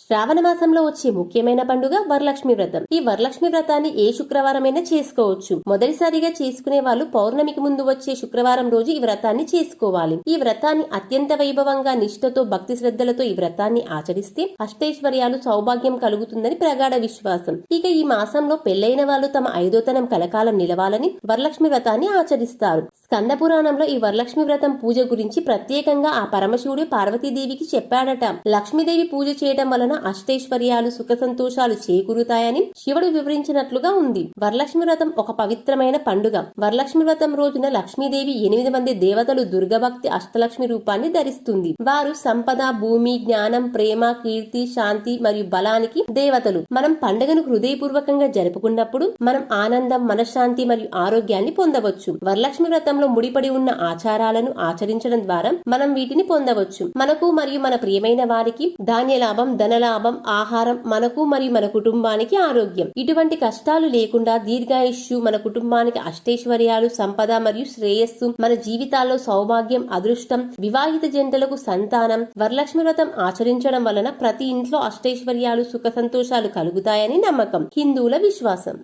శ్రావణ మాసంలో వచ్చే ముఖ్యమైన పండుగ వరలక్ష్మి వ్రతం. ఈ వరలక్ష్మి వ్రతాన్ని ఏ శుక్రవారమైనా చేసుకోవచ్చు. మొదటిసారిగా చేసుకునే వాళ్ళు పౌర్ణమికి ముందు వచ్చే శుక్రవారం రోజు ఈ వ్రతాన్ని చేసుకోవాలి. ఈ వ్రతాన్ని అత్యంత వైభవంగా నిష్ఠతో భక్తి శ్రద్ధలతో ఈ వ్రతాన్ని ఆచరిస్తే అష్టైశ్వర్యాలు సౌభాగ్యం కలుగుతుందని ప్రగాఢ విశ్వాసం. ఇక ఈ మాసంలో పెళ్లైన వాళ్ళు తమ ఐదోతనం కలకాలం నిలవాలని వరలక్ష్మి వ్రతాన్ని ఆచరిస్తారు. స్కంద పురాణంలో ఈ వరలక్ష్మి వ్రతం పూజ గురించి ప్రత్యేకంగా ఆ పరమశివుడు పార్వతీదేవికి చెప్పాడట. లక్ష్మీదేవి పూజ చేయడం వలన అష్టైశ్వర్యాలు సుఖ సంతోషాలు చేకూరుతాయని శివుడు వివరించినట్లుగా ఉంది. వరలక్ష్మి వ్రతం ఒక పవిత్రమైన పండుగ. వరలక్ష్మి వ్రతం రోజున లక్ష్మీదేవి 8 మంది దేవతలు దుర్గభక్తి అష్టలక్ష్మి రూపాన్ని ధరిస్తుంది. వారు సంపద, భూమి, జ్ఞానం, ప్రేమ, కీర్తి, శాంతి మరియు బలానికి దేవతలు. మనం పండుగను హృదయపూర్వకంగా జరుపుకున్నప్పుడు మనం ఆనందం, మనశ్శాంతి మరియు ఆరోగ్యాన్ని పొందవచ్చు. వరలక్ష్మి వ్రతంలో ముడిపడి ఉన్న ఆచారాలను ఆచరించడం ద్వారా మనం వీటిని పొందవచ్చు. మనకు మరియు మన ప్రియమైన వారికి ధాన్య లాభం, ధనలాభం, ఆహారం, మనకు మరియు మన కుటుంబానికి ఆరోగ్యం. ఇటువంటి కష్టాలు లేకుండా దీర్ఘాయుష్యు, మన కుటుంబానికి అష్టైశ్వర్యాలు, సంపద మరియు శ్రేయస్సు, మన జీవితాల్లో సౌభాగ్యం, అదృష్టం, వివాహిత జంటలకు సంతానం. వరలక్ష్మి వ్రతం ఆచరించడం వలన ప్రతి ఇంట్లో అష్టైశ్వర్యాలు సుఖ సంతోషాలు కలుగుతాయని నమ్మకం. హిందువుల విశ్వాసం.